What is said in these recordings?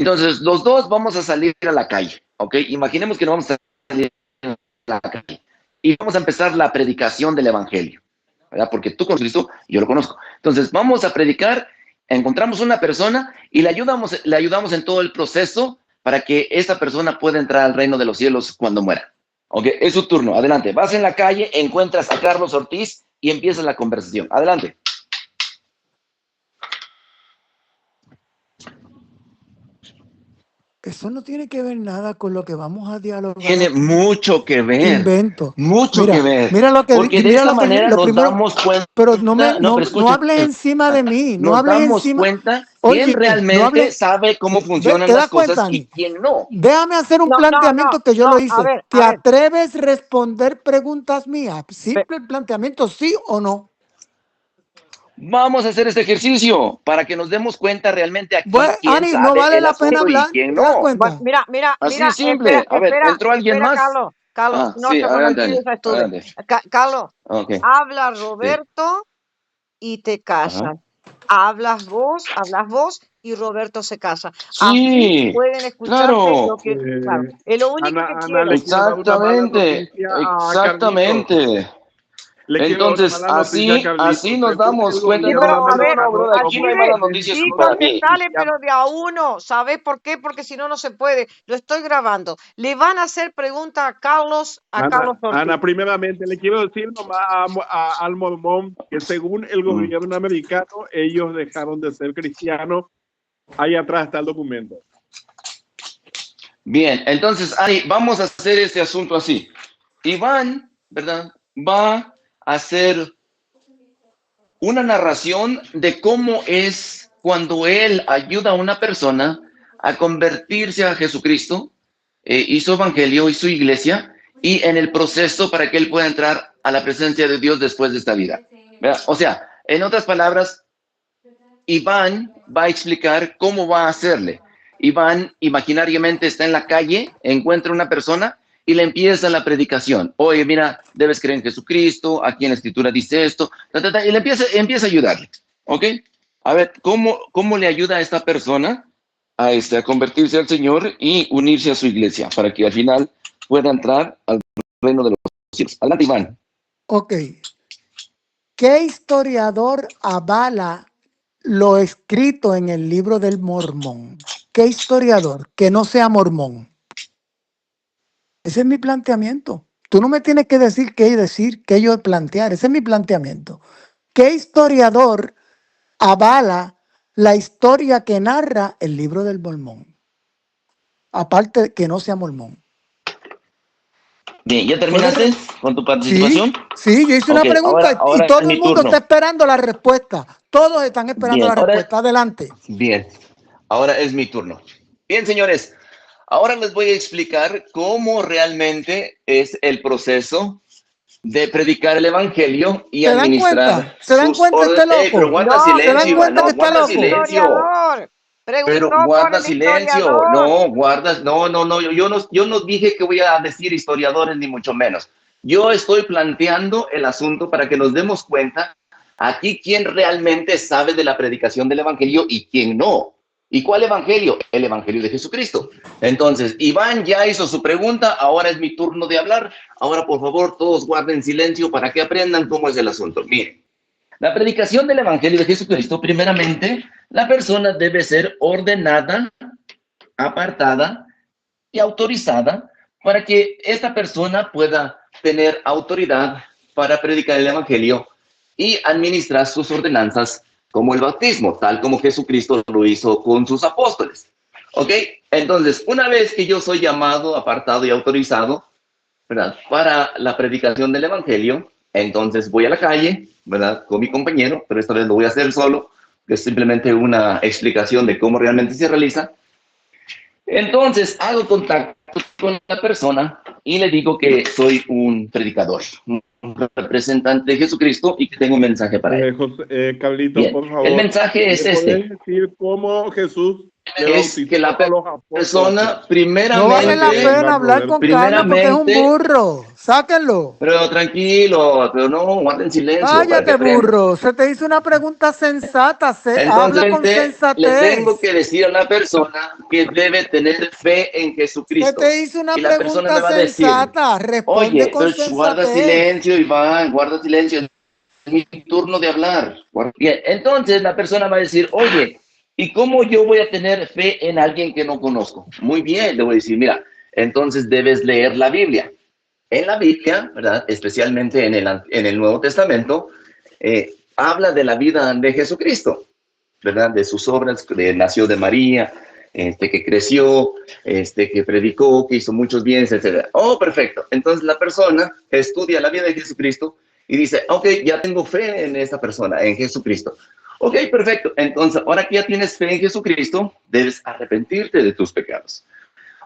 Entonces, los dos vamos a salir a la calle, ¿ok? Imaginemos que no vamos a salir a la calle y vamos a empezar la predicación del evangelio, ¿verdad? Porque tú conoces a Cristo, yo lo conozco. Entonces, vamos a predicar, encontramos una persona y le ayudamos en todo el proceso para que esta persona pueda entrar al reino de los cielos cuando muera. Ok, es su turno, adelante. Vas en la calle, encuentras a Carlos Ortiz y empiezas la conversación. Adelante. Eso no tiene que ver nada con lo que vamos a dialogar. Tiene aquí. mucho que ver. Invento. Mucho Mira, que ver. Mira lo que Porque de mira esa lo que, manera lo nos primero, damos cuenta. pero no escuchen, hables encima de mí. No nos hables damos encima. cuenta Oye, quién realmente no hables. sabe cómo funcionan ¿Te las das cuenta, cosas Ani? y quién no. Déjame hacer un planteamiento que yo lo hice. A ver, ¿Te atreves a responder preguntas mías? Simple planteamiento, ¿sí o no? Vamos a hacer este ejercicio para que nos demos cuenta realmente aquí Bueno, quién Ani, sabe no vale el la pena asunto y hablar. quién ¿Te das no. cuenta? Mira, Así es simple. A ver, ¿entró alguien más? Carlos, no sí, te adelante, olvides Ani, esto. adelante. Carlos, Ok. habla Roberto y te casas. Hablas vos y Roberto se casa. Así Sí, pueden escucharte claro. lo que, claro. Es lo único que Ana, quiero. le quiero dar una mala Exactamente, noticia a Carlitos. exactamente. Le quiero dar una Entonces, mala noticia a Carlitos. así nos Según damos el cuenta. Sí, gobierno pero a ver, No, bro, aquí no hay malas Alcides, noticias sí para mí. contestale, pero de a uno. ¿Sabes por qué? Porque si no, no se puede. Lo estoy grabando. Le van a hacer pregunta a Carlos Ortiz. Ana, primeramente le quiero decir nomás al mormón que según el gobierno americano, ellos dejaron de ser cristianos. Ahí atrás está el documento. Bien, entonces, Ani, vamos a hacer este asunto así. Iván, ¿verdad? Va a hacer una narración de cómo es cuando él ayuda a una persona a convertirse a Jesucristo y su evangelio y su iglesia, y en el proceso para que él pueda entrar a la presencia de Dios después de esta vida. ¿Verdad? O sea, en otras palabras, Iván va a explicar cómo va a hacerle. Iván imaginariamente está en la calle, encuentra una persona y le empieza la predicación. Oye, mira, debes creer en Jesucristo, aquí en la escritura dice esto, y le empieza a ayudarle. ¿Ok? A ver, ¿cómo le ayuda a esta persona a convertirse al Señor y unirse a su iglesia para que al final pueda entrar al reino de los cielos? Adelante, Iván. Ok. ¿Qué historiador avala lo escrito en el libro del Mormón? ¿Qué historiador que no sea mormón? Ese es mi planteamiento. Tú no me tienes que decir qué yo plantear. Ese es mi planteamiento. ¿Qué historiador avala la historia que narra el libro del Mormón? Aparte que no sea mormón. Bien, ¿ya terminaste con tu participación? Sí, yo hice una pregunta ahora y todo es mi el mundo turno. está esperando la respuesta. Todos están esperando la respuesta. Adelante. Bien, ahora es mi turno. Bien, señores, ahora les voy a explicar cómo realmente es el proceso de predicar el evangelio y administrar. ¿Se dan cuenta este loco? Pero guarda silencio, ¿Se dan cuenta que está guarda loco? silencio. Pero guarda silencio. Yo no dije que voy a decir historiadores ni mucho menos. Yo estoy planteando el asunto para que nos demos cuenta aquí quién realmente sabe de la predicación del evangelio y quién no. ¿Y cuál evangelio? El evangelio de Jesucristo. Entonces, Iván ya hizo su pregunta, ahora es mi turno de hablar. Ahora, por favor, todos guarden silencio para que aprendan cómo es el asunto. Miren, la predicación del evangelio de Jesucristo, primeramente, la persona debe ser ordenada, apartada y autorizada para que esta persona pueda tener autoridad para predicar el evangelio y administrar sus ordenanzas como el bautismo, tal como Jesucristo lo hizo con sus apóstoles. ¿Ok? Entonces, una vez que yo soy llamado, apartado y autorizado, ¿verdad?, para la predicación del evangelio, entonces voy a la calle, ¿verdad?, con mi compañero, pero esta vez lo voy a hacer solo, que es simplemente una explicación de cómo realmente se realiza. Entonces, hago contacto con la persona y le digo que soy un predicador, un representante de Jesucristo y que tengo un mensaje para él. Carlitos, por favor. El mensaje es ¿Puedes decir cómo Jesús es que la persona No vale primeramente, la pena hablar con Carlos porque es un primeramente, burro. Sáquenlo. pero tranquilo, pero no, guarden silencio para que Cállate, aprendan. burro. Se te hizo una pregunta sensata. Habla con Entonces, le tengo sensatez. que decir a la persona que debe tener fe en Se Jesucristo. te hizo una Y la persona me pregunta va a decir, sensata. Responde oye, con pero guarda sensatez. silencio, Iván, guarda silencio, es mi turno de hablar. Bien, entonces la persona va a decir, oye, ¿y cómo yo voy a tener fe en alguien que no conozco? Muy bien, le voy a decir, mira, entonces debes leer la Biblia. En la Biblia, ¿verdad? Especialmente en el Nuevo Testamento, habla de la vida de Jesucristo, ¿verdad? De sus obras, que nació de María, que creció, que predicó, que hizo muchos bienes, etc. Oh, perfecto. Entonces la persona estudia la vida de Jesucristo y dice, ok, ya tengo fe en esta persona, en Jesucristo. Ok, perfecto. Entonces, ahora que ya tienes fe en Jesucristo, debes arrepentirte de tus pecados.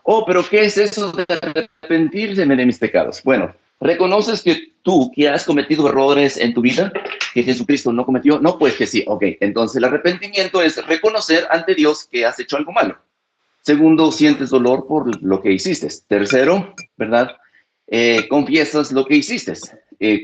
Oh, pero ¿qué es eso de arrepentirse de mis pecados? Bueno, ¿reconoces que tú que has cometido errores en tu vida que Jesucristo no cometió? No, pues que sí. Ok, entonces el arrepentimiento es reconocer ante Dios que has hecho algo malo. Segundo, sientes dolor por lo que hiciste. Tercero, ¿verdad? Confiesas lo que hiciste.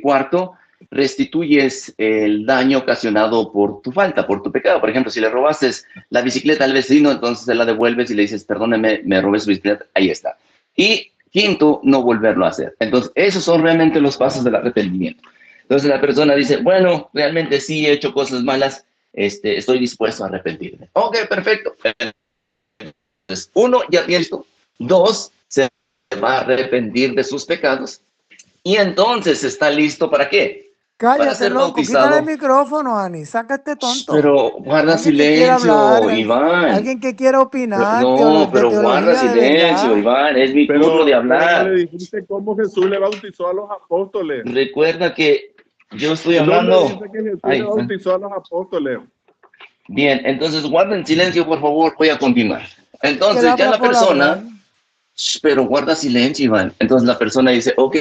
Cuarto, restituyes el daño ocasionado por tu falta, por tu pecado. Por ejemplo, si le robaste la bicicleta al vecino, entonces se la devuelves y le dices, perdóneme, me robé su bicicleta. Ahí está. Y quinto, no volverlo a hacer. Entonces, esos son realmente los pasos del arrepentimiento. Entonces, la persona dice, bueno, realmente sí he hecho cosas malas, estoy dispuesto a arrepentirme. Ok, perfecto. Entonces, uno, ya tiene esto. Dos, se va a arrepentir de sus pecados. Y entonces está listo ¿para qué? Para Cállate, ser loco. Quítale el bautizado. micrófono, Ani. Saca este tonto. Pero guarda Alguien que quiera hablar, silencio, Iván. alguien que quiera opinar No, de pero guarda teología de silencio, verdad. Iván. Es mi turno de Pero no hablar. le dijiste cómo Jesús le bautizó a los apóstoles. Recuerda que yo estoy ¿Dónde hablando. dice que Jesús Ay, le bautizó a los apóstoles? bien, entonces guarden silencio, por favor. Voy a continuar. Que Entonces la ya la por hablar. persona, pero guarda silencio, Iván. Entonces la persona dice, ok,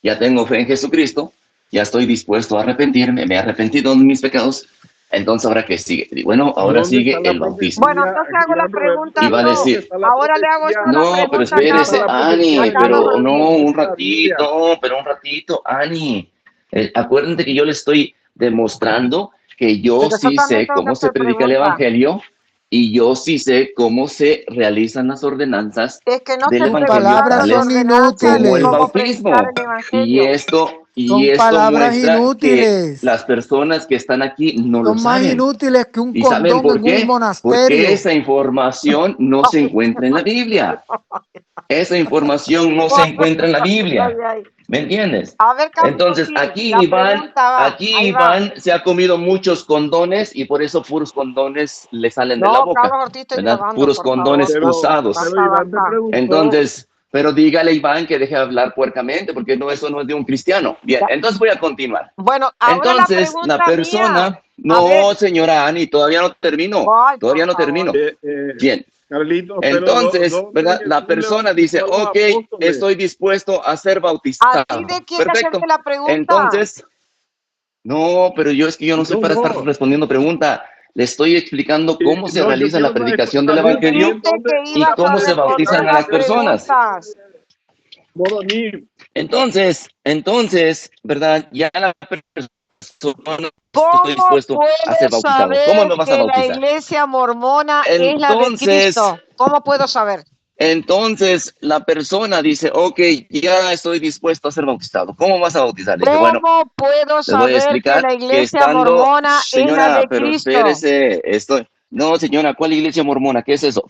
ya tengo fe en Jesucristo, ya estoy dispuesto a arrepentirme, me he arrepentido de mis pecados. Entonces, ¿ahora qué sigue? Y bueno, ahora ¿Dónde sigue está la el bautismo. Bueno, profecía? entonces hago la pregunta Y va a yo. decir, Ahora le hago yo la no, pero pregunta a espérese, Carlos. Ani, A Carlos pero no, Ortiz. un ratito, pero un ratito, Ani. Acuérdate que yo le estoy demostrando que yo Pero yo sí también sé tengo que cómo se hacer predica el preguntas. evangelio y yo sí sé cómo se realizan las ordenanzas Es que no del sé Tus evangelio, preguntar palabras las son tales ordenanzas como ni el cómo inútiles. predicar bautismo. el Y evangelio. y Son esto palabras muestra que inútiles. las personas que están aquí no lo Son más saben. inútiles que un ¿Y saben condón por en un qué? Porque monasterio. esa información no se encuentra en la Biblia. Esa información no se encuentra en la Biblia. Ay, ay. ¿Me entiendes? A ver, Carlos Entonces, Ortiz, la pregunta va. aquí Ahí va. Iván se ha comido muchos condones y por eso puros condones le salen de la No, boca, Carlos Ortiz, estoy ¿verdad? grabando, Puros por favor. condones usados. Basta, Iván te basta. preguntó. Entonces, pero dígale Iván que deje de hablar puercamente, porque no, eso no es de un cristiano. Bien, Ya. entonces voy a continuar. Bueno, ahora la Entonces, la pregunta mía. persona, A ver, no, señora Ani, todavía no termino, ay, por todavía no favor. termino. Bien, Carlitos, pero entonces, ¿dónde ¿verdad? La Jesús le persona bautizó dice, a los ok, apóstoles? estoy dispuesto a ser ¿A ti bautizado. de quién hacerte Perfecto. la pregunta? Entonces, no, pero yo es que yo no soy No, para estar no. respondiendo pregunta. Le estoy explicando cómo se No, yo realiza la quiero saber predicación del también, evangelio Dijiste dónde, que y ibas a cómo se responder bautizan a las las personas. preguntas. Entonces, ¿verdad? Ya la persona estoy ¿Cómo dispuesto a ser puedo bautizado. ¿Cómo saber me vas a que la bautizar? iglesia mormona es la de Entonces, Cristo? ¿Cómo puedo saber? la persona dice, ok, ya estoy dispuesto a ser bautizado. ¿Cómo vas a bautizar? Le dije, bueno, ¿Cómo puedo les voy a saber que la explicar que iglesia estando, mormona es la señora, de pero Cristo? espérese, no, señora, ¿cuál iglesia mormona? ¿Qué es eso?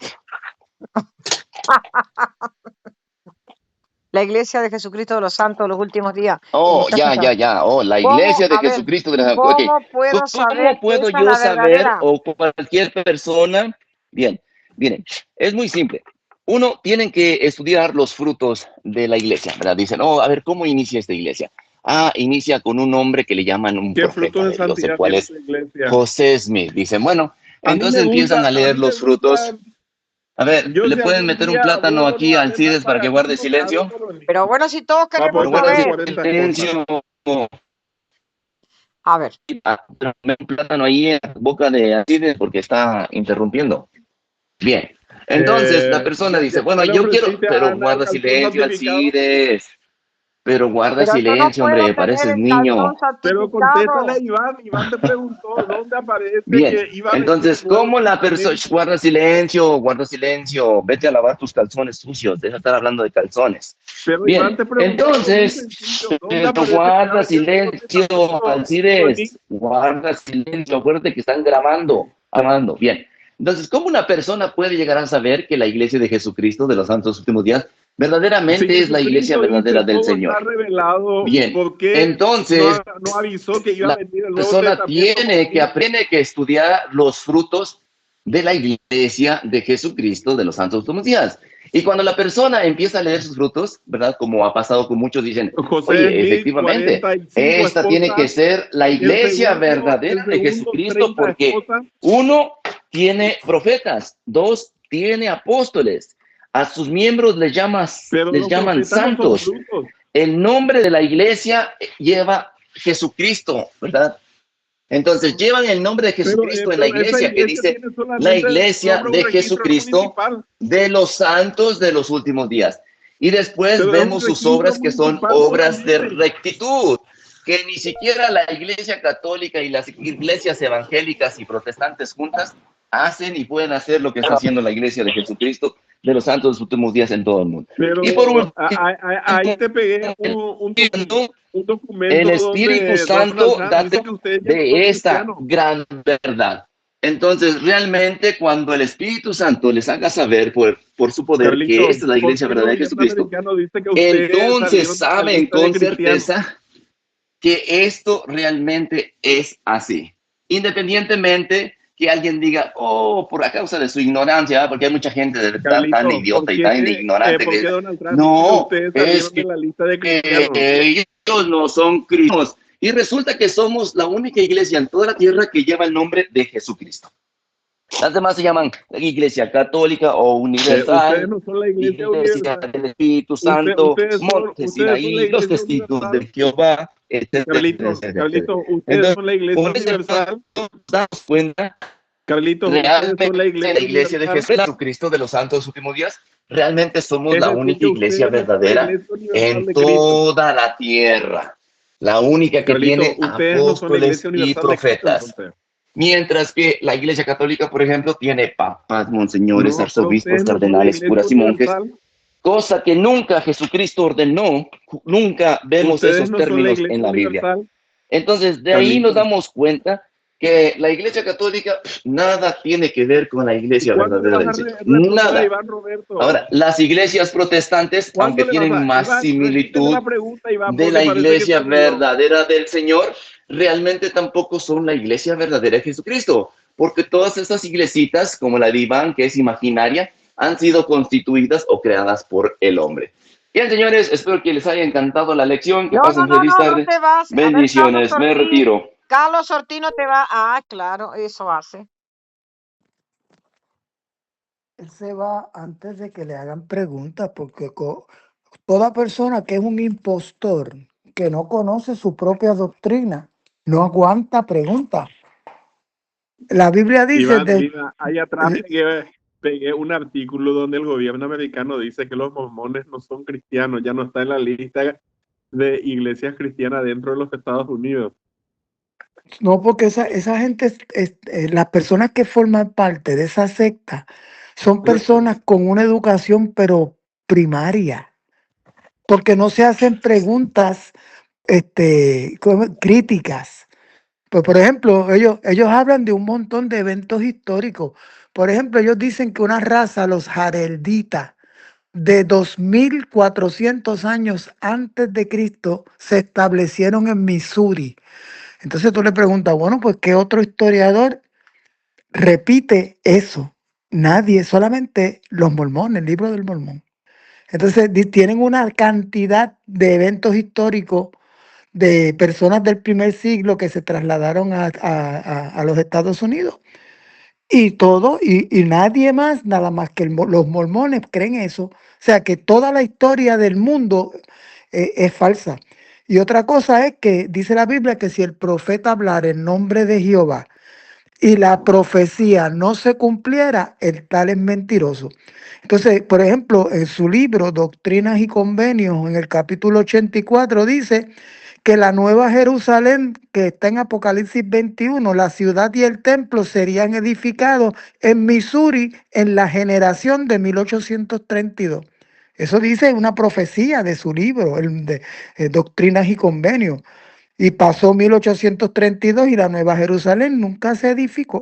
La iglesia de Jesucristo de los Santos de los últimos días. Oh, ya. Oh, la ¿Cómo? iglesia de A ver, Jesucristo de la... Ok, ¿cómo puedo saber ¿cómo que puedo esa es yo la saber verdadera? o cualquier persona? Bien, miren, es muy simple. Uno, tienen que estudiar los frutos de la iglesia, ¿verdad? Dicen, oh, a ver, ¿cómo inicia esta iglesia? Ah, inicia con un hombre que le llaman un ¿qué profeta frutos de de Dios, el santidad cual tiene es tu iglesia? José Smith. Dicen, bueno, A mí entonces me gusta, empiezan a a leer mí me los frutos. gusta. A ver, Yo ¿le si pueden algún meter un día voy a plátano aquí poner a a hacer Alcides para que guarde fanatismo, te hablo silencio? por venir. Pero bueno, si todos Va a queremos Pero poder guarda hacer saber. 40 cosas. silencio. A ver, Un plátano ahí en la boca de Alcides porque está interrumpiendo. Bien. Entonces la persona dice, bueno, ¿qué le yo quiero, ofreciste a pero Ana guarda calzón silencio, santificado? Alcides. Pero guarda Pero yo no silencio, puedo hombre, tener pareces el niño. calzón Pero santificado. contéstale a Iván. Iván te preguntó dónde aparece Bien, que iba a venir entonces, el Nuevo ¿cómo la persona, Testamento. guarda silencio, vete a lavar tus calzones sucios, deja de estar hablando de calzones. Pero Iván Bien, te preguntó algo muy entonces, sencillo. ¿Dónde pero aparece que va a guarda venir el Nuevo silencio, Testamento, Tony? Alcides, guarda silencio, acuérdate que están grabando, bien. Entonces, ¿cómo una persona puede llegar a saber que la iglesia de Jesucristo de los santos últimos días Si verdaderamente es la iglesia Jesucristo dice verdadera del todo está Señor? revelado, Bien, ¿por qué entonces, no avisó que iba a la venir el Nuevo persona Testamento por mí? tiene que estudiar los frutos de la iglesia de Jesucristo de los santos últimos días. Y cuando la persona empieza a leer sus frutos, ¿verdad? Como ha pasado con muchos, dicen, José oye, Smith, efectivamente, 45 esta tiene que esposas. ser la iglesia El verdadera de segundo Jesucristo 30 porque esposas. uno, tiene profetas, dos, tiene apóstoles, a sus miembros les Pero los llaman profetas no son santos. brutos. El nombre de la iglesia lleva Jesucristo, ¿verdad? Entonces llevan el nombre de Jesucristo en la Pero esa iglesia, que iglesia dice tiene la solamente iglesia nombra un de registro Jesucristo municipal. de los santos de los últimos días. Y después Pero es un vemos sus registro obras que son municipal obras de solamente. rectitud, que ni siquiera la iglesia católica y las iglesias evangélicas y protestantes juntas hacen y pueden hacer lo que está haciendo la iglesia de Jesucristo de los santos de los últimos días en todo el mundo. Y por Pero último, ahí te pegué un documento el Espíritu donde Donald Santo Trump da dice que ustedes ya no son de esta cristianos. gran verdad. Entonces, realmente, cuando el Espíritu Santo les haga saber por su poder que Carlito, esta es la ¿por iglesia qué el verdadera de gobierno Jesucristo, americano dice que ustedes entonces salieron de la saben lista de con cristianos? certeza que esto realmente es así. Independientemente que alguien diga, oh, por a causa de su ignorancia, porque hay mucha gente tan Carlito, idiota y tan ignorante ¿por que qué dice, Donald Trump dice que no, ustedes es salieron de que la lista de cristianos? ellos no son cristianos. Y resulta que somos la única iglesia en toda la tierra que lleva el nombre de Jesucristo. Las demás se llaman Iglesia Católica o Ustedes Universal, no son la iglesia Iglesia universal. del Espíritu Santo, Monte Ustedes son la Sinaí, los iglesia Testigos universal. de Jehová, etcétera, etcétera. Carlito, ustedes Entonces, son la iglesia con ese universal. nos damos cuenta Carlitos, ustedes realmente son la la iglesia iglesia de universal. Jesucristo de los santos de los últimos días, realmente somos Es la decir, única que iglesia ustedes no son la verdadera iglesia universal en de Cristo. toda la tierra, la única que Carlitos, tiene ustedes no son la apóstoles iglesia y universal de Cristo, profetas. entonces. Mientras que la iglesia católica, por ejemplo, tiene papas, monseñores, No, pero arzobispos, ustedes no son la cardenales, iglesia curas y monjes, universal. cosa que nunca Jesucristo ordenó, nunca vemos Ustedes esos no son la términos iglesia en la Biblia. universal. Entonces, de ahí nos Carlitos, damos cuenta que la iglesia católica nada tiene que ver con la ¿y iglesia cuándo le verdadera vas del a Señor. responder a Nada. Iván Roberto? Ahora, las iglesias protestantes, ¿Cuándo aunque le vas tienen a... más Iván, repíteme similitud la pregunta, Iván, de porque la parece que se iglesia olvidó. verdadera del Señor, realmente tampoco son la iglesia verdadera de Jesucristo, porque todas estas iglesitas, como la de Iván, que es imaginaria, han sido constituidas o creadas por el hombre. Bien, señores, espero que les haya encantado la lección, que No, pasen feliz no tarde. te vas. A ver, Bendiciones, me retiro. Carlos Ortiz no te va. Ah, claro, eso hace. Él se va antes de que le hagan preguntas, porque toda persona que es un impostor, que no conoce su propia doctrina, no aguanta preguntas. La Biblia dice Iván, mira, ahí atrás pegué un artículo donde el gobierno americano dice que los mormones no son cristianos, ya no está en la lista de iglesias cristianas dentro de los Estados Unidos. no, porque esa gente, las personas que forman parte de esa secta, son personas con una educación, pero primaria, porque no se hacen preguntas críticas. Pues, por ejemplo, ellos hablan de un montón de eventos históricos. Por ejemplo, ellos dicen que una raza, los jarelditas, de 2400 años antes de Cristo, se establecieron en Missouri. Entonces tú le preguntas, bueno, pues ¿qué otro historiador repite eso? Nadie, solamente los mormones, el libro del Mormón. Entonces tienen una cantidad de eventos históricos de personas del primer siglo que se trasladaron a los Estados Unidos. Y todo, y nadie más, nada más que los mormones creen eso. O sea que toda la historia del mundo es falsa. Y otra cosa es que dice la Biblia que si el profeta hablara en nombre de Jehová y la profecía no se cumpliera, el tal es mentiroso. Entonces, por ejemplo, en su libro Doctrinas y Convenios, en el capítulo 84, dice que la nueva Jerusalén, que está en Apocalipsis 21, la ciudad y el templo serían edificados en Missouri en la generación de 1832. Eso dice una profecía de su libro, de Doctrinas y Convenios. Y pasó 1832 y la Nueva Jerusalén nunca se edificó.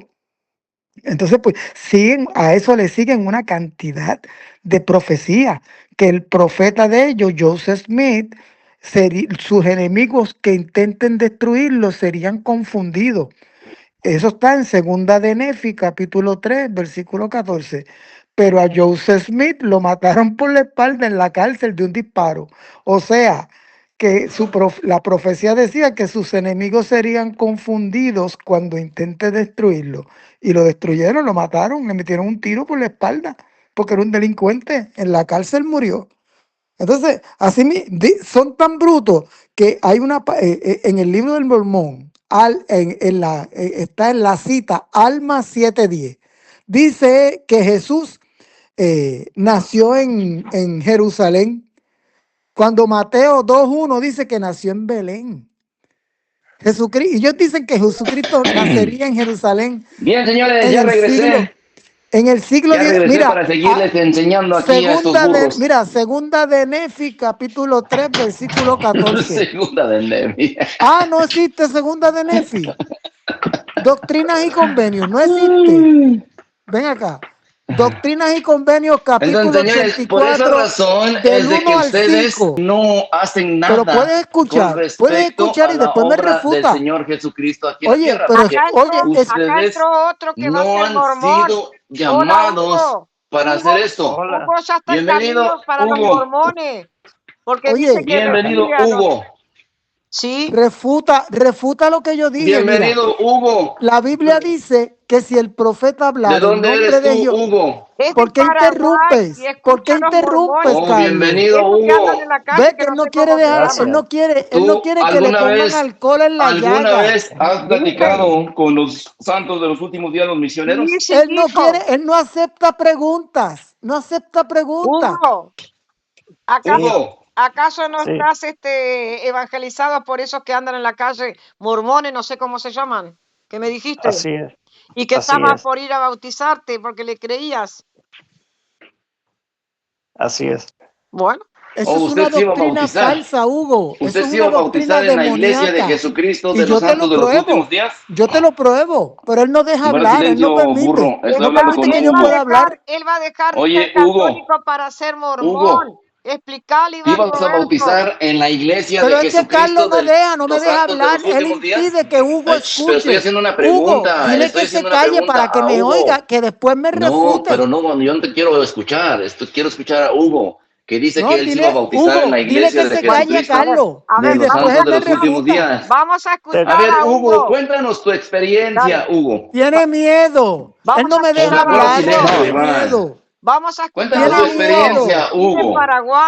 Entonces, pues siguen, a eso le siguen una cantidad de profecías, que el profeta de ellos, Joseph Smith, sus enemigos que intenten destruirlo serían confundidos. Eso está en Segunda de Nefi, capítulo 3, versículo 14. Pero a Joseph Smith lo mataron por la espalda en la cárcel de un disparo. O sea, que la profecía decía que sus enemigos serían confundidos cuando intente destruirlo. Y lo destruyeron, lo mataron, le metieron un tiro por la espalda, porque era un delincuente. En la cárcel murió. Entonces, así son tan brutos que hay en el libro del Mormón, está en la cita Alma 7:10. Dice que Jesús nació en Jerusalén, cuando Mateo 2:1 dice que nació en Belén. Jesucristo, y ellos dicen que Jesucristo nacería en Jerusalén. Bien, señores, ya regresé. En el siglo ya regresé para seguirles enseñando aquí a estos burros. Segunda de Nefi, capítulo 3, versículo 14. Segunda de Nefi. No existe Segunda de Nefi. Doctrinas y Convenios, no existe. Ven acá. Doctrinas y Convenios, capítulo Entonces, señores, 84, por esa razón es de que ustedes no hacen nada. Pero puedes escuchar y después me refuta. Del Señor Jesucristo aquí oye, en la tierra. pero acá entró otro que no va a ser mormón. Han sido llamados para hacer esto. Hugo ya está Bienvenido, para Hugo. los mormones. Porque oye, dice que bienvenido, Hugo. Sí. Refuta lo que yo dije. Bienvenido, mira, Hugo. La Biblia dice que si el profeta hablara ¿De dónde en nombre eres tú, de Dios, Hugo? ¿por qué interrumpes? ¿Por qué interrumpes, Carlos? Bienvenido, Hugo. Ve que él no quiere dejar, él no quiere que le pongan alcohol en la llaga. ¿Alguna vez has platicado con los santos de los últimos días, los misioneros? Sí, él no acepta preguntas, Hugo, ¿acaso no Sí. estás evangelizado por esos que andan en la calle, mormones, no sé cómo se llaman, que me dijiste? Así es. Y que Así estabas es. por ir a bautizarte porque le creías. Así es. Bueno. Eso es una doctrina falsa, Hugo. Usted se iba a bautizar en la iglesia de Jesucristo de los santos de los últimos días. Yo te lo pruebo, pero él no deja hablar, él no permite. Burro, él no permite que yo pueda hablar. Él va a dejar Oye, de ser católico para ser mormón. Hugo, explicarle, Iván. Ibas a bautizar en la iglesia pero de Jesucristo. Pero es que Carlos no me deja hablar. Él impide que Hugo escuche. Pero estoy haciendo una pregunta. Hugo, dile que se calle para que me oiga, que después me refute. No, pero no, yo no te quiero escuchar. Quiero escuchar a Hugo, que dice que él se iba a bautizar en la iglesia de Jesucristo. Dile que se calle, Carlos. De los santos de los últimos días. Vamos a escuchar a ver, Hugo, cuéntanos tu experiencia, Hugo. Tiene miedo. Él no me deja hablar. Tiene miedo. Vamos a escuchar. Cuéntanos tu experiencia, Hugo.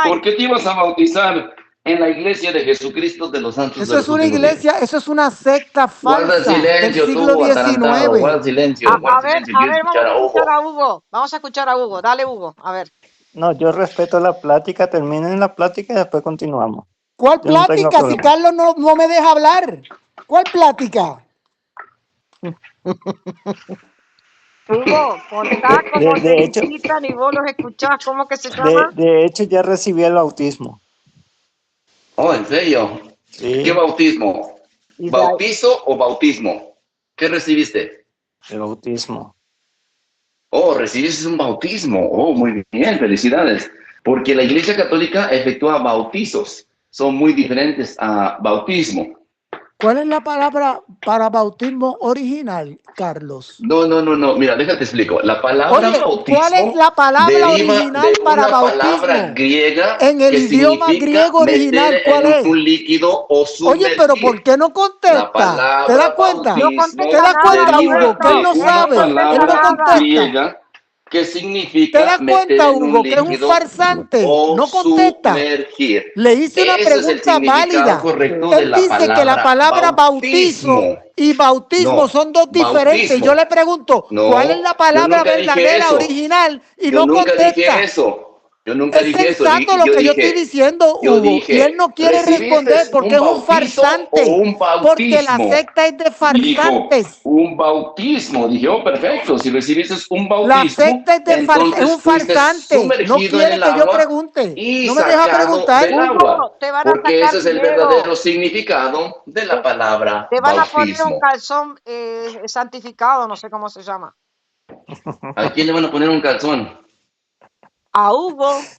¿Por qué te ibas a bautizar en la iglesia de Jesucristo de los santos? Eso es una iglesia, eso es una secta falsa. Guarda silencio, del siglo XIX. Guarda silencio. A ver, vamos a escuchar a Hugo. Vamos a escuchar a Hugo. Dale, Hugo. A ver. No, yo respeto la plática, terminen la plática y después continuamos. ¿Cuál plática? Si Carlos no me deja hablar. ¿Cuál plática? Hugo, contá cómo te visitan y vos los escuchás, ¿cómo que se llama? De hecho, ya recibí el bautismo. Oh, ¿en serio? Sí. ¿Qué bautismo? ¿Bautizo o bautismo? ¿Qué recibiste? El bautismo. Oh, recibiste un bautismo. Oh, muy bien, felicidades. Porque la Iglesia Católica efectúa bautizos. Son muy diferentes a bautismo. ¿Cuál es la palabra para bautismo original, Carlos? No. Mira, déjate explico. La palabra bautismo. ¿Cuál es la palabra original para bautismo? Palabra griega en el idioma griego original, ¿cuál es? Un líquido o sumergir. Oye, pero ¿por qué no contesta? ¿Te das cuenta? ¿Te das cuenta, Hugo? Que él no sabe. Él no contesta. Griega que ¿Te significa das meter cuenta, en un Hugo, que es un líquido farsante? o No contesta. sumergir. Le hice una Ese es el pregunta significado válida. correcto de Él la dice que la palabra bautismo. bautizo y bautismo No, son dos diferentes. Y yo bautismo. le pregunto, ¿cuál es No, la yo palabra nunca dije verdadera, eso. original? Y Yo no nunca dije contesta. eso. Yo nunca Es dije eso. sensato lo Yo que yo estoy dije, diciendo, yo Hugo. Y él no quiere responder ¿recibiste porque un es un bautizo farsante. o un Porque la bautismo? secta es de Y dijo, farsantes. un bautismo. Dije, oh, perfecto. Si recibiste un La bautismo, secta es de es entonces un fuiste farsante. No sumergido en quiere el que yo agua pregunte. y No me deja sacado preguntar. del agua. Hugo, te van a Porque sacar ese es el dinero. verdadero significado de la palabra Te van a poner un bautismo. calzón santificado, no sé cómo se llama. ¿A quién le van a poner un calzón? A Hugo.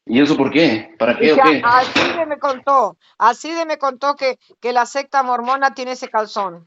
¿Y eso por qué? ¿Para qué o Dice, qué? así de me contó que la secta mormona tiene ese calzón.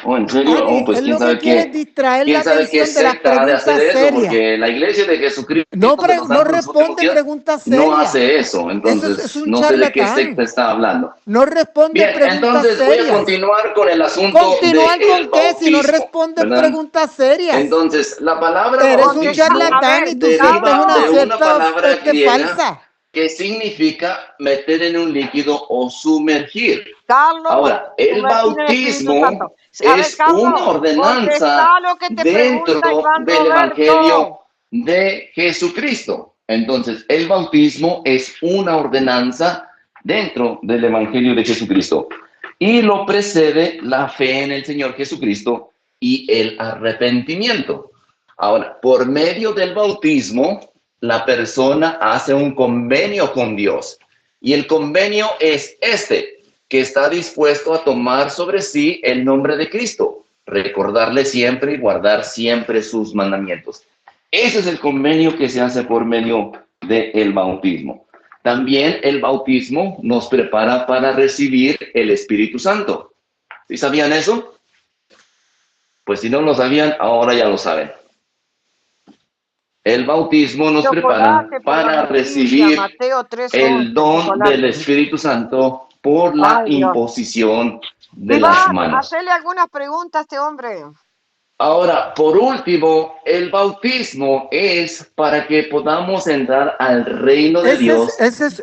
Oh, ¿en serio? Ani, Oh, pues él quién lo que sabe quiere es qué. distraer ¿Quién la sabe qué atención de las secta ha de hacer preguntas eso? serias. Porque la iglesia de Jesucristo No, de los no santos de los últimos responde días preguntas no serias. hace eso. Eso Entonces, es un no sé de qué secta charlatán. está hablando. No responde Bien, preguntas entonces voy a serias. continuar con el asunto ¿Continuar del con qué si no bautismo, responden ¿verdad? preguntas serias? Entonces, la palabra Eres un bautismo charlatán y tu secta es deriva una de una secta palabra griega falsa. que significa meter en un líquido o sumergir. Carlos, Ahora, el sumergir en el Espíritu bautismo Santo. A ver, es Carlos, una ordenanza contestá lo que te pregunta dentro Iván del Roberto. Evangelio de Jesucristo. Entonces, el bautismo es una ordenanza dentro del Evangelio de Jesucristo. Y lo precede la fe en el Señor Jesucristo y el arrepentimiento. Ahora, por medio del bautismo, la persona hace un convenio con Dios. Y el convenio es este, que está dispuesto a tomar sobre sí el nombre de Cristo, recordarle siempre y guardar siempre sus mandamientos. Ese es el convenio que se hace por medio del bautismo. También el bautismo nos prepara para recibir el Espíritu Santo. ¿Sí sabían eso? Pues si no lo sabían, ahora ya lo saben. El bautismo nos prepara para recibir el don del Espíritu Santo por la imposición de las manos. Hacerle algunas preguntas a este hombre. Ahora, por último, el bautismo es para que podamos entrar al reino de Dios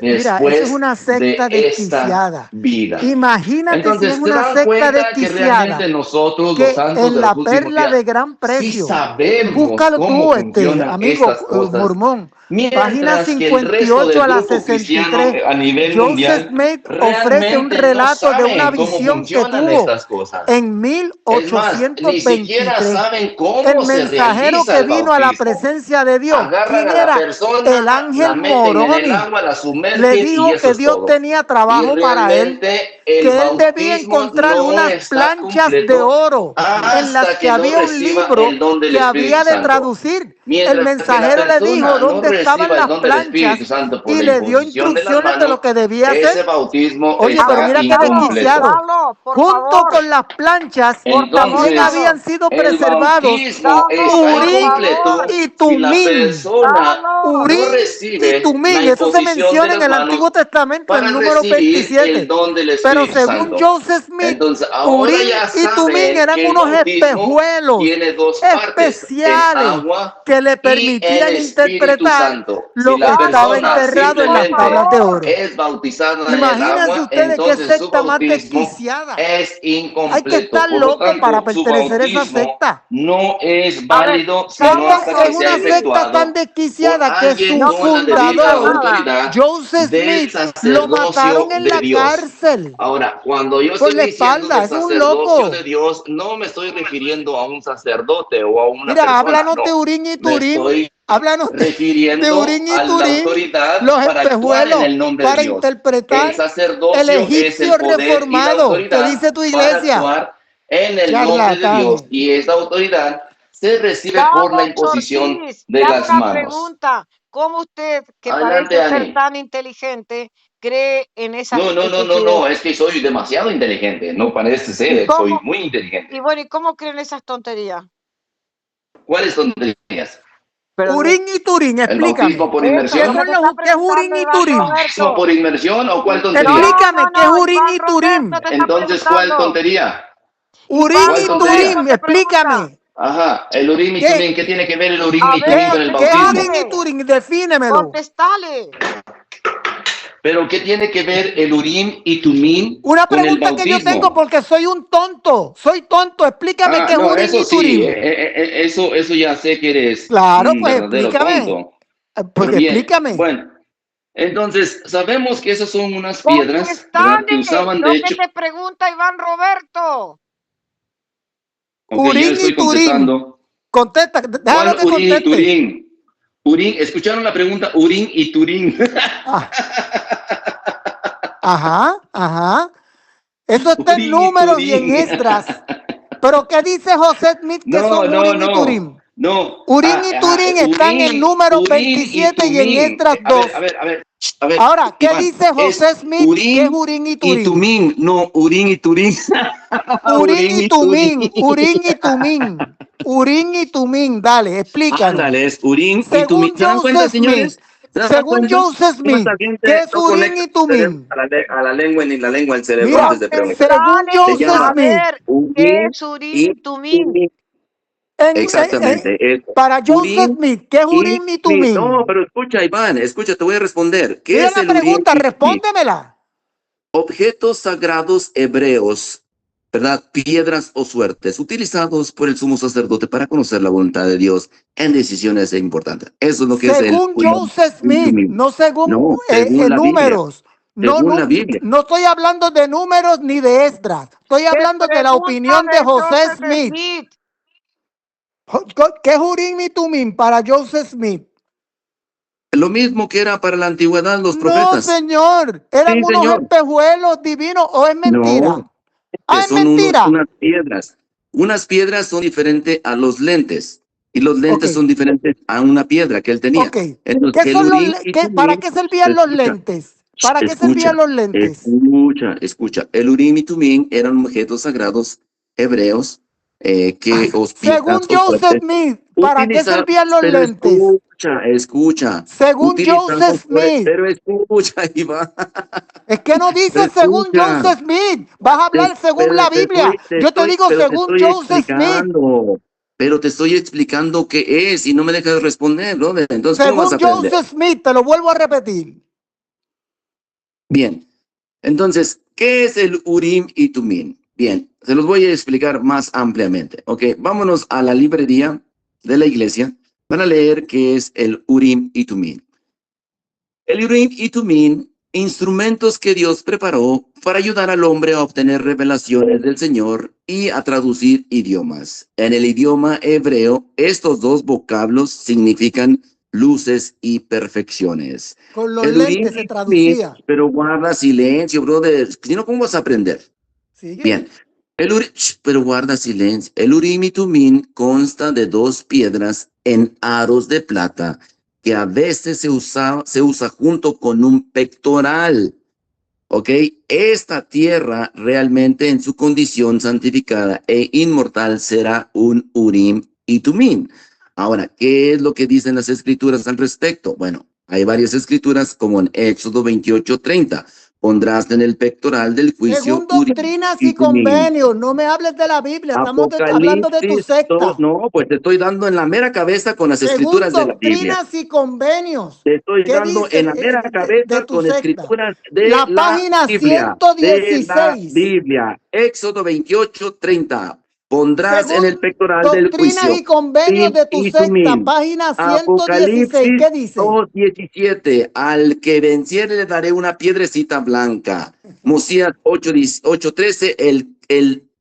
Mira, esa es una secta de esta desquiciada. vida. Imagínate Entonces, si es ¿se una dan secta cuenta que desquiciada realmente nosotros, que los santos en de la los últimos perla días, de gran sí precio? sabemos Búscalo cómo tú, funcionan amigo estas cosas? mormón. Página Mientras que el resto 58 del a la grupo cristiano 63, a nivel Joseph mundial Smith ofrece un realmente no relato de una saben cómo visión que funcionan tuvo estas cosas. en Es más, ni siquiera 1823. saben cómo El se mensajero realiza que el vino a la bautismo. presencia de Dios, Agarran ¿quién a la era? persona, El la ángel meten en el Moroni. agua, la Le sumergen y dijo eso que es Dios todo. tenía Y trabajo para él, realmente el que él debía bautismo encontrar no unas está planchas de completo oro en las hasta que que no había un reciba libro el don del que Espíritu había de Santo. traducir. El Mientras que la mensajero le dijo persona no dónde estaban reciba el las don del Espíritu planchas Santo por y la le dio imposición de las instrucciones de lo manos, que debía ese hacer. bautismo Oye, pero está mira qué incompleto. desquiciado. Carlos, por Junto favor. con las planchas también Entonces, habían sido el preservados bautismo está Urim incompleto y si la Tumim. persona no Urim y recibe la Tumim. Eso se imposición de menciona en las el Antiguo manos Testamento, para en número recibir el 27. don del Pero Espíritu según Santo. Joseph Smith, Entonces, ahora Urim ya y Tumim saben eran que el unos bautismo espejuelos tiene dos partes, en especiales agua que le y en permitían Espíritu interpretar Santo. lo Si la que estaba persona enterrado en las tablas de oro. es bautizada en el Imagínense agua, ustedes qué entonces su secta más bautismo desquiciada. es Hay que incompleto. estar Por lo loco para tanto, su pertenecer a esa bautismo secta. no es A ver, válido sino Carlos, hasta Es que sea una secta efectuado tan por desquiciada que alguien su con la debida fundador, autoridad Joseph del Smith, lo mataron sacerdocio en de la Dios. cárcel Ahora, cuando yo por estoy la diciendo espalda. del Es un sacerdocio loco. de Dios, no me estoy refiriendo a un sacerdote o a una Mira, persona, háblanos no. de Urim y Me Turim. estoy Háblanos de refiriendo Urim y a la Turim, autoridad los para actuar en espejuelos, el nombre de para Dios. El interpretar el sacerdocio es egipcio el poder y la reformado que autoridad dice tu para iglesia. actuar en el nombre de Charlatanes. Dios. Y esa autoridad se recibe por la Carlos imposición Ortiz, de le hago las una manos. pregunta. ¿Cómo usted, que Adelante, parece ser Ani. tan inteligente, cree en esas No, es que soy demasiado inteligente. No parece ¿Y ser, cómo? soy muy inteligente. Y bueno, ¿y cómo creen esas tonterías? ¿Cuáles tonterías? Pero Urim y Turim, ¿El bautismo explícame. por eso es inmersión? lo que está ¿Qué es Urim preguntando y Iván Turim? ¿Bautismo Roberto. por inmersión o cuál tontería? Explícame qué es Urim Iván y Turim. Roberto te está Entonces, ¿cuál preguntando. tontería? Urim Iván ¿Cuál y tontería? Turim, Roberto te pregunta. explícame. Ajá, el Urim y ¿Qué? Tumim. ¿Qué tiene que ver el Urim A y ver, Tumim con el ¿Qué bautismo? Urim y Turim? Defínemelo. Contestale. Pero ¿qué tiene que ver el Urim y Tumim Una con el pregunta que yo tengo bautismo? porque soy un tonto. Soy tonto. Explícame qué es No, Urim eso y sí, Turim. eso ya sé que eres Claro, un pues verdadero explícame. tonto. Pues Pero bien, explícame. bueno, entonces sabemos que esas son unas piedras, ¿verdad? Que Contestale usaban, lo de que hecho, te pregunta Iván Roberto. ok, ya Urim y estoy Turim. contestando. Contesta, déjalo ¿Cuál que Urim y conteste. Turim? Urim, ¿escucharon la pregunta? Urim y Turim. Ah, ajá, ajá. Eso está en Urim y Números y en Turim. Esdras. Pero ¿qué dice José Smith que No, son no, Urim y Turim? no. Urim y Turim están en Números Urim y 27 y en Tumim. Esdras A ver, 2. a ver, Ahora, ¿qué Iván, dice es José Smith que es Urim Urim y y Turim? Tumim, no Urim y Turim. Urim Urim y y Turim. Tumim, Urim y Tumim, Urim y Tumim, dale, explícanos. Ándale, es Urim y Tumim. Según ¿Se dan cuenta, Joseph señores? Smith, ¿Se dan según cuenta? Joseph ¿Cómo Smith, esta ¿qué gente es no Urim conecta y el cerebro Tumim? a la lengua ni la lengua al cerebro Mira, antes de preguntar? según Contestale. Se Joseph A llama Smith, ver, ¿qué Urim es Urim y y Tumim? Tumim. en- Exactamente, eso. para Joseph Urim Smith, ¿qué es y Urim y Tumim. No, Tumim? pero escucha, Iván, escucha, te voy a responder. ¿Qué Mira es la el Urim pregunta, y Tumim? respóndemela. Objetos sagrados hebreos, ¿verdad? Piedras o suertes, utilizados por el sumo sacerdote para conocer la voluntad de Dios en decisiones importantes. Eso es lo que es el Según Urim Joseph y Smith, Tumim. no según No, según la Biblia, números. No, según la no, Biblia. no estoy hablando de números ni de Esdras. Estoy ¿Qué hablando de la pregunta opinión de de José Joseph Smith. Smith? ¿Qué es Urim y Tumim para Joseph Smith? Lo mismo que era para la antigüedad los No, profetas. señor. Eran Sí, unos señor. espejuelos divinos o es mentira. No, Ah, es son mentira. unas piedras. Unas piedras son diferentes a los lentes y los Ok, lentes son diferentes a una piedra que él tenía. ok. Entonces, ¿Qué el son los, Urim y para Tumim, qué servían los escucha, lentes? ¿Para qué escucha, servían los lentes? escucha. El Urim y Tumim eran objetos sagrados hebreos que Según piedras o Joseph fuertes Smith, ¿para qué utilizados, servían los pero lentes? escucha, Según utilizados Joseph Smith. pero escucha, Iván, Es que no pero dice según escucha, Joseph Smith. Vas a hablar según la Biblia. Yo te digo pero te según estoy Joseph Smith. explicando. Pero te estoy explicando qué es y no me dejas responder, brother. Entonces, ¿cómo vas a Según aprender? Joseph Smith, te lo vuelvo a repetir. Bien, entonces, ¿qué es el Urim y Tumim? Bien, se los voy a explicar más ampliamente. Ok, vámonos a la librería de la iglesia para leer qué es el Urim y Tumim. El Urim y Tumim, instrumentos que Dios preparó para ayudar al hombre a obtener revelaciones del Señor y a traducir idiomas. En el idioma hebreo, estos dos vocablos significan luces y perfecciones. Con los El Urim lentes se y Tumim, traducía. pero guarda silencio, brother. Si no, ¿cómo vas a aprender? Sigue. Bien. Pero guarda silencio. El Urim y Tumim consta de dos piedras en aros de plata que a veces se usa junto con un pectoral. ¿Ok? Esta tierra realmente en su condición santificada e inmortal será un Urim y Tumim. Ahora, ¿qué es lo que dicen las escrituras al respecto? Bueno, hay varias escrituras como en Éxodo 28:30. Pondrás en el pectoral del juicio Según Urim doctrinas y y Tumim. convenios, no me hables de la Biblia, estamos hablando de tu Apocalipsis, secta. no, pues te estoy dando en la mera cabeza con las Según escrituras de la Biblia. doctrinas y convenios, Te estoy ¿qué dando en dice la mera de cabeza tu con secta? escrituras de La la página Biblia. De la 116. Biblia. Éxodo 28:30. Pondrás en el Según pectoral del doctrinas juicio. y convenios Urim de tu y secta, Tumim. página 116, Apocalipsis ¿qué dice? 2:17. Al que venciere le daré una piedrecita blanca. Mosías 8:13.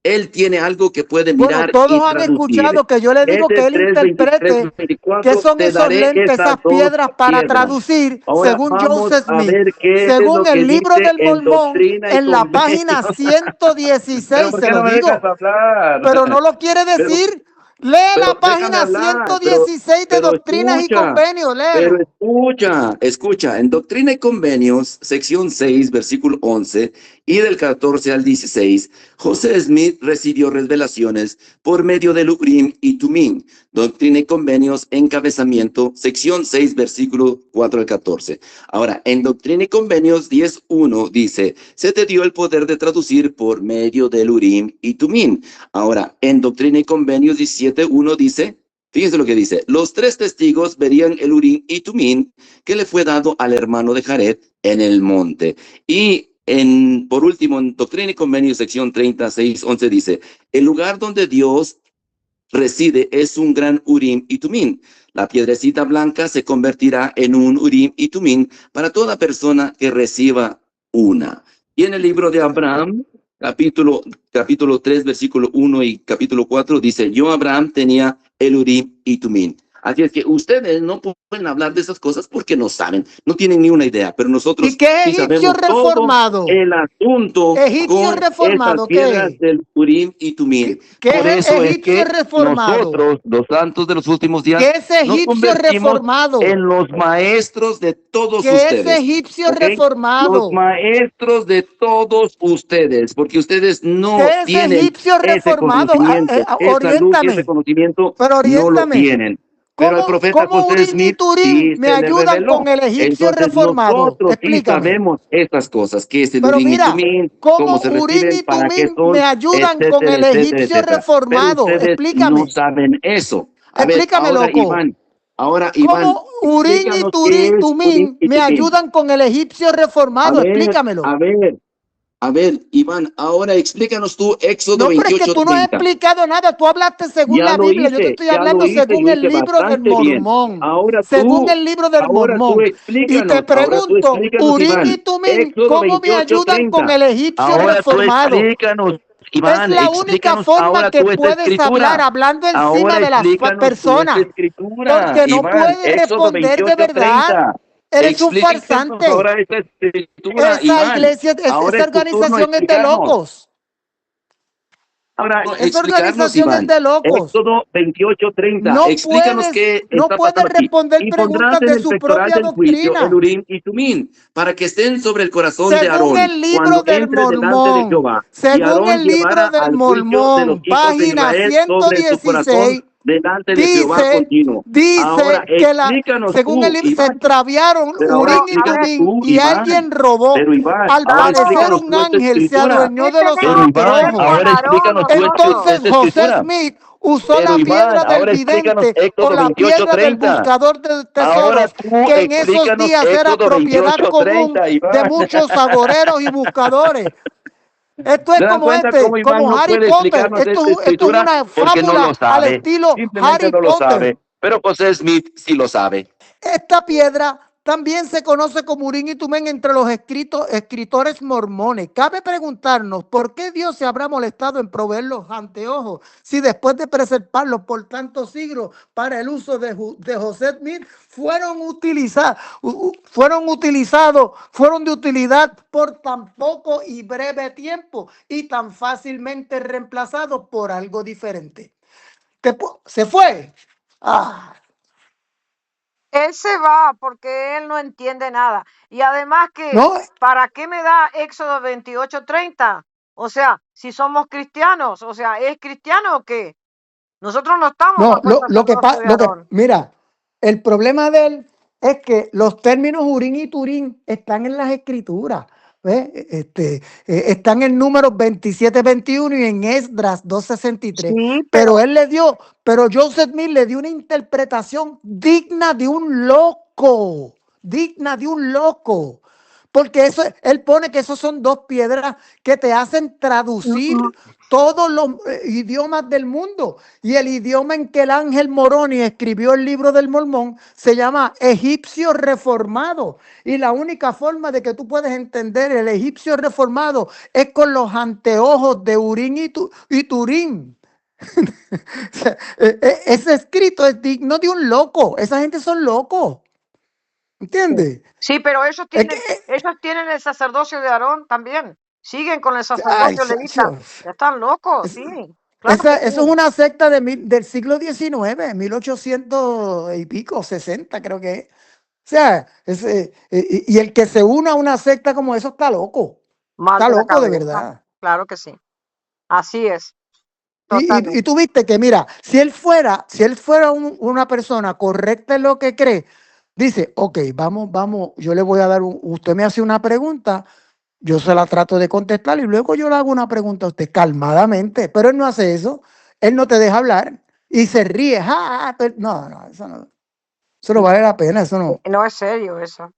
Él tiene algo que puede Bueno, mirar y todos han traducir. escuchado que yo le digo que Ese él 3:23, interprete qué 24, son te esos daré lentes, esas esas dos piedras para piedras. traducir, Ahora según vamos Joseph a Smith. ver qué es Según lo que el libro dice del en Mormón, Doctrina y en la Convenios. página Pero 116, ¿por se qué no lo me dejas digo, hablar? pero no lo quiere Pero, decir. Lee la pero déjame página hablar, 116 de doctrinas y convenios, pero léelo. escucha, en Doctrina y Convenios, sección 6, versículo 11, y del 14 al 16, José Smith recibió revelaciones por medio del Urim y Tumim. Doctrina y Convenios, encabezamiento, sección 6, versículo 4 al 14. Ahora, en Doctrina y Convenios 10.1 dice, se te dio el poder de traducir por medio del Urim y Tumim. Ahora, en Doctrina y Convenios 17.1 dice, fíjense lo que dice, los 3 testigos verían el Urim y Tumim que le fue dado al hermano de Jared en el monte. Y por último, en Doctrina y Convenios, sección 36.11 dice, el lugar donde Dios reside es un gran Urim y Tumim. La piedrecita blanca se convertirá en un Urim y Tumim para toda persona que reciba una. Y en el libro de Abraham, capítulo 3, versículo 1 y capítulo 4, dice, yo Abraham tenía el Urim y Tumim. Así es que ustedes no pueden hablar de esas cosas porque no saben, no tienen ni una idea, pero nosotros ¿Y qué sí egipcio sabemos todo reformado? el asunto Egipcio con reformado, esas piedras ¿qué? del Urim y Tumim. ¿Qué Por es eso es egipcio que reformado? nosotros, los santos de los últimos días, ¿Qué es nos egipcio convertimos reformado? en los maestros de todos ¿Qué es ustedes. egipcio ¿Ok? reformado? Los maestros de todos ustedes, porque ustedes no ¿Qué es tienen egipcio ese conocimiento? conocimiento, esa luz y ese conocimiento Pero no lo oriéntame. tienen. Pero el profeta ¿Cómo José Urim y Smith Turim sí me se le ayudan reveló. con el egipcio Entonces reformado? nosotros sí Explícame. sabemos estas cosas, qué es el Pero Urim y mira, Tumim, ¿cómo cómo se Urim reciben, y para qué Tumim son, me ayudan con etcétera, el etcétera, egipcio etcétera. Pero reformado? ustedes Explícame. no saben eso. A ver, Explícame, loco. ahora Iván, ¿Cómo Urim y explícanos qué es Urim Tumim y me Tumim. ayudan con el egipcio reformado? Explícamelo. A ver, Iván, ahora explícanos tú Éxodo No, pero es que tú no has 28:30. explicado nada. Tú hablaste según Ya la lo Biblia. Yo te hice, estoy ya lo hablando hice, según lo el hice libro del bastante bien. Mormón. Ahora Según el libro del tú Mormón. Y te pregunto, Urim y Iván. Tumim, Éxodo ¿cómo me ayudan con 28:30. el egipcio Ahora tú reformado? explícanos, Es Iván, la única explícanos forma ahora que tú esta puedes hablar escritura. hablando encima Ahora de las explícanos tú esta personas. escritura, Porque no Iván. puedes Éxodo responder de verdad. 28:30. Eres un Explícanos farsante. ahora esta escritura, Esa Iván. iglesia, Ahora esa es tu turno de organización es de explicarnos. locos. Ahora, Esa explicarnos, organización es Iván. de locos. Éxodo 28:30. No Explícanos puedes, qué no está puedes pasando aquí. responder Y pondrás preguntas en de el su pectoral propia del juicio el doctrina. Urim y Tumim, para que estén sobre el corazón de Según Aarón el libro cuando del entre delante de Mormón, Jehová. Y según Aarón el libro llevará del al juicio de los Mormón, hijos de página Israel sobre su corazón 116, delante de Jehová continuo. Ahora, dice que explícanos según el tú, libro se Iván. extraviaron Pero ahora Urim y A ver, explícanos Tumim tú, y Iván. alguien robó. Pero Iván, Al ahora parecer explícanos un tú esta ángel se escritura. adueñó ¿qué de los Pero tenemos que Iván, ver anteojos. con ahora Aarón explícanos tú Entonces nosotros? esta José escritura. Smith usó Pero la Iván, piedra del ahora explícanos vidente o Éxodo la piedra del 28:30. buscador de Ahora tesoros, tú que en esos explícanos días era Éxodo propiedad común 28:30, de Iván. muchos agoreros y buscadores. Esto es ¿Se dan cuenta cómo Iván como no Harry puede Potter. explicarnos esta Esto es escritura? una Porque no lo fábula al sabe. estilo Simplemente Harry no lo sabe. Potter. Pero José Smith sí lo sabe. Esta piedra también se conoce como Urim y Tumim entre los escritores mormones. Cabe preguntarnos por qué Dios se habrá molestado en proveer los anteojos si después de preservarlos por tantos siglos para el uso de José Smith fueron de utilidad por tan poco y breve tiempo y tan fácilmente reemplazados por algo diferente. ¿Se fue? Él se va porque él no entiende nada. Y además que, No, ¿para qué me da Éxodo 28:30? O sea, si somos cristianos, o sea, ¿es cristiano o qué? Nosotros no estamos no, bajo el sacerdocio de Aarón. mira, el problema de él es que los términos Urim y Turim están en las escrituras. ¿Ves? Están en Números 27-21 y en Esdras 2:63. Sí, Pero Joseph Smith le dio una interpretación digna de un loco, Porque él pone que esos son dos piedras que te hacen traducir todos los idiomas del mundo. Y el idioma en que el ángel Moroni escribió el libro del Mormón se llama egipcio reformado. Y la única forma de que tú puedes entender el egipcio reformado es con los anteojos de Urim y Turim. Ese escrito es digno de un loco. Esa gente son locos. ¿Entiendes? Sí, pero ellos Es tienen el sacerdocio de Aarón también. Siguen con el Ay, sacerdocio levita. Dios. Ya están locos, Es- sí. Claro que sí. Eso es una secta del siglo XIX, 1800 y pico, 60 creo que es. O sea, y el que se una a una secta como eso está loco. Mal Está de la loco de cabeza. verdad. Claro que sí. Así es. Totalmente. Y tú viste que, mira, si él fuera una persona correcta en lo que cree, dice, ok, vamos, yo le voy a dar usted me hace una pregunta, yo se la trato de contestar y luego yo le hago una pregunta a usted calmadamente, pero él no hace eso, él no te deja hablar y se ríe, no, eso no vale la pena, eso no. No es serio eso.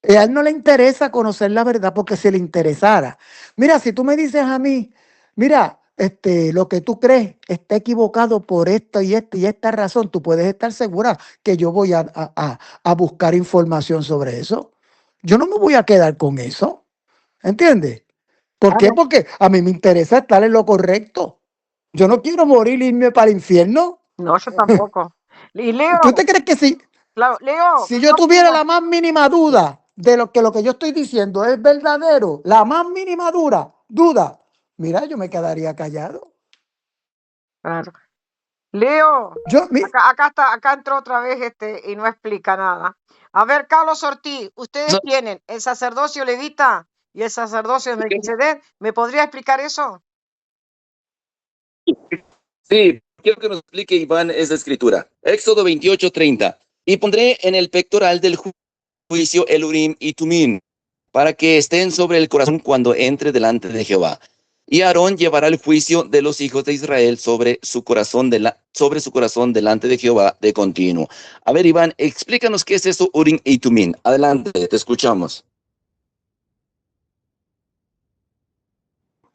Y a él no le interesa conocer la verdad porque si le interesara. Mira, si tú me dices a mí, mira, lo que tú crees está equivocado por esto y esta razón, tú puedes estar segura que yo voy a buscar información sobre eso. Yo no me voy a quedar con eso, ¿entiendes? ¿Por qué? Claro. Porque a mí me interesa estar en lo correcto. Yo no quiero morir y irme para el infierno. No, yo tampoco. Y ¿Tú te Leo, crees que si, claro, Leo, si ¿qué yo tuviera opinas? la más mínima duda de lo que yo estoy diciendo es verdadero, la más mínima duda, mira, yo me quedaría callado. Claro. Leo, Yo, mi- acá entró otra vez y no explica nada. A ver, Carlos Ortiz, ustedes No, tienen el sacerdocio levita y el sacerdocio de Melquisedec. ¿Me podría explicar eso? sí, quiero que nos explique Iván esa escritura. Éxodo 28:30. Y pondré en el pectoral del juicio el Urim y Tumim, para que estén sobre el corazón cuando entre delante de Jehová. Y Aarón llevará el juicio de los hijos de Israel sobre su corazón, delante de Jehová de continuo. A ver, Iván, explícanos qué es eso Urim y Tumim. Adelante, te escuchamos.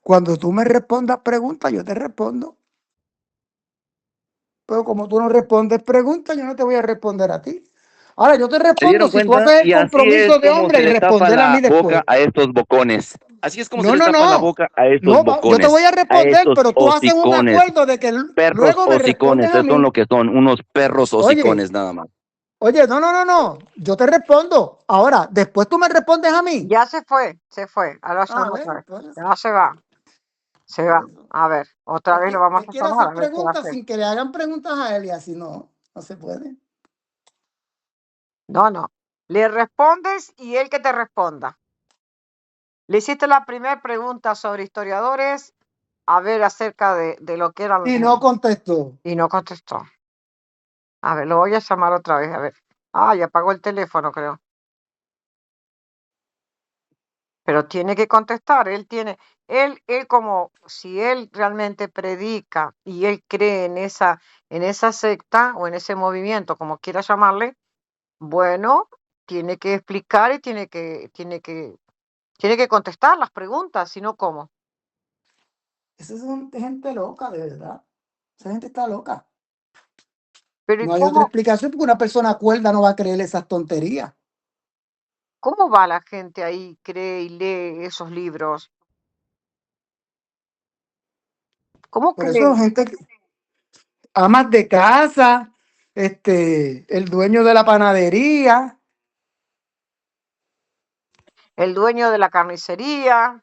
cuando tú me respondas preguntas, yo te respondo. Pero como tú no respondes preguntas, yo no te voy a responder a ti. Ahora, yo te ¿Se respondo dieron si tú cuenta? haces el Y así es compromiso de como hombre se y le tapa responder a la mí boca después. a estos bocones. Así es como se No, les no, tapa la no. boca a estos No, yo te bocones, voy a a responder, estos pero tú haces un hocicones, acuerdo de que perros luego me hocicones. respondes a Esos son mí. lo que son, unos perros Oye, hocicones nada más. Oye, no. Yo te respondo. Ahora, después tú me respondes a mí. Ya se fue. Ahora lo A llamamos ver, otra vez. por eso, Ya se va. Se por va. eso. A ver, otra vez lo vamos Él a quiere llamar hacer a ver qué va a preguntas hacer. sin que le hagan preguntas a él y así no se puede. No. Le respondes y él que te responda. Le hiciste la primera pregunta sobre historiadores, a ver acerca de lo que eran. Y no contestó. Y no contestó. A ver, lo voy a llamar otra vez, a ver. Ya apagó el teléfono, creo. Pero tiene que contestar. Él como si él realmente predica y él cree en esa secta o en ese movimiento, como quiera llamarle, bueno, tiene que explicar y tiene que contestar las preguntas, si no, ¿cómo? Esa son gente loca, de verdad. Esa gente está loca. Pero ¿y No hay otra explicación porque una persona cuerda no va a creer esas tonterías. cómo va la gente ahí, cree y lee esos libros? ¿Cómo Por eso cree? gente, amas de casa, el dueño de la panadería, El dueño de la carnicería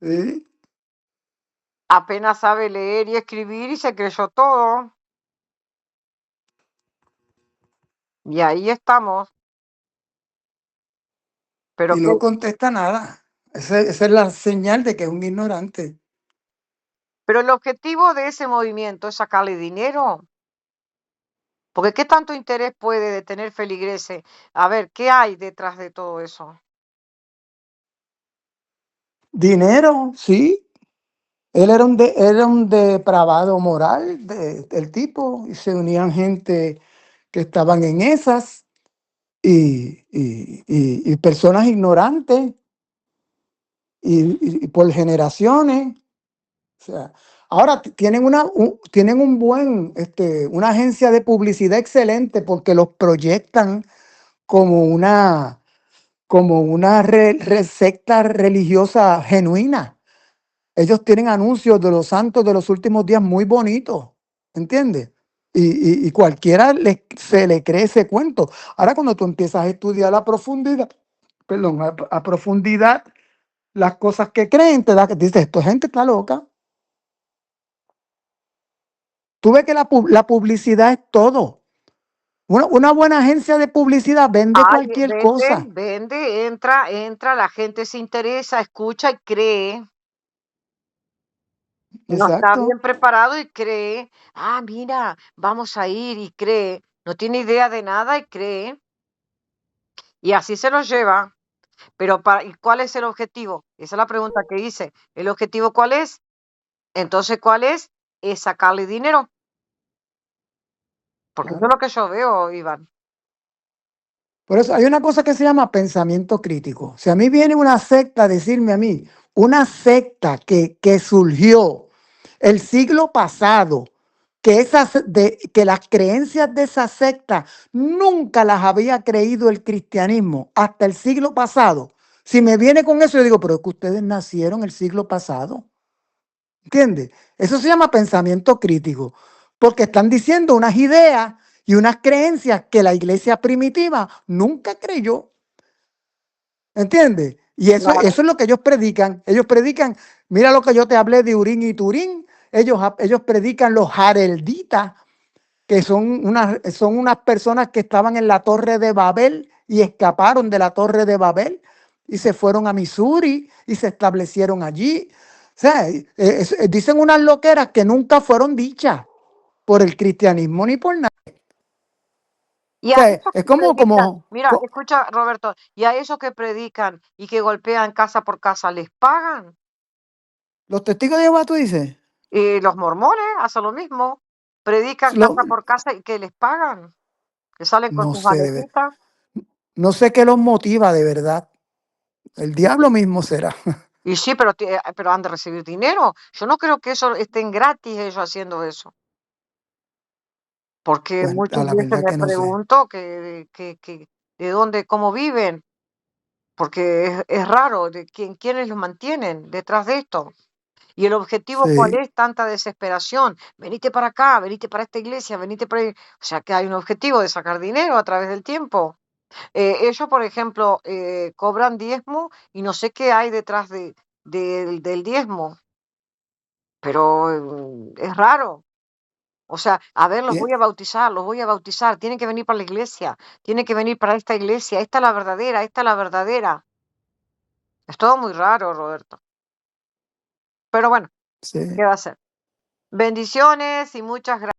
¿sí? apenas sabe leer y escribir y se creyó todo. Y ahí estamos. Pero Y no contesta nada. Esa es la señal de que es un ignorante. pero el objetivo de ese movimiento es sacarle dinero. Porque ¿qué tanto interés puede tener feligreses? A ver, ¿qué hay detrás de todo eso? Dinero, sí. Él era un depravado moral, el tipo, y se unían gente que estaban en esas y personas ignorantes y por generaciones. O sea, ahora tienen tienen una agencia de publicidad excelente porque los proyectan como una secta religiosa genuina. Ellos tienen anuncios de los santos de los últimos días muy bonitos, ¿entiendes? Y cualquiera se le cree ese cuento. Ahora cuando tú empiezas a estudiar a profundidad las cosas que creen, te da que dices, esta gente está loca. Tú ves que la publicidad es todo. Una buena agencia de publicidad vende cualquier cosa. Vende, entra, la gente se interesa, escucha y cree. No está exacto. bien preparado y cree, mira, vamos a ir y cree, no tiene idea de nada y cree, y así se los lleva. Pero ¿y cuál es el objetivo? Esa es la pregunta que hice. ¿El objetivo cuál es? Entonces, ¿cuál es? Es sacarle dinero. Porque eso es Claro. lo que yo veo, Iván. Por eso hay una cosa que se llama pensamiento crítico. Si a mí viene una secta a decirme a mí, una secta que surgió el siglo pasado, que las creencias de esa secta nunca las había creído el cristianismo hasta el siglo pasado. Si me viene con eso, yo digo, pero es que ustedes nacieron el siglo pasado. ¿Entiendes? Eso se llama pensamiento crítico, porque están diciendo unas ideas y unas creencias que la iglesia primitiva nunca creyó. ¿Entiendes? Y eso Claro. es lo que ellos predican. Ellos predican, mira lo que yo te hablé de Urín y Turín. Ellos predican los jarelditas, que son unas personas que estaban en la Torre de Babel y escaparon de la Torre de Babel y se fueron a Missouri y se establecieron allí. O sea, dicen unas loqueras que nunca fueron dichas por el cristianismo ni por nada. Y O a sea, esos es que predican, mira, co- escucha, Roberto, y a esos que predican y que golpean casa por casa, ¿les pagan? los testigos de Jehová, tú dices, Y los mormones hacen lo mismo, predican lo- casa por casa y que les pagan, que salen con no sus sé, maletitas. no sé qué los motiva de verdad. El diablo mismo será. Y sí, pero han de recibir dinero. Yo no creo que eso estén gratis ellos haciendo eso. Porque Pues a muchas la veces verdad me que no sé. pregunto de dónde, cómo viven, porque es raro, quiénes los mantienen detrás de esto. Y el objetivo, ¿cuál Sí, es? Tanta desesperación. Venite para acá, venite para esta iglesia, venite para ahí. O sea, que hay un objetivo de sacar dinero a través del tiempo. Ellos, por ejemplo, cobran diezmo y no sé qué hay detrás del diezmo, pero es raro. O sea, a ver, bien, los voy a bautizar, tienen que venir para la iglesia, tienen que venir para esta iglesia, esta es la verdadera, esta es la verdadera. Es todo muy raro, Roberto. Pero bueno, sí. ¿qué va a ser? Bendiciones y muchas gracias.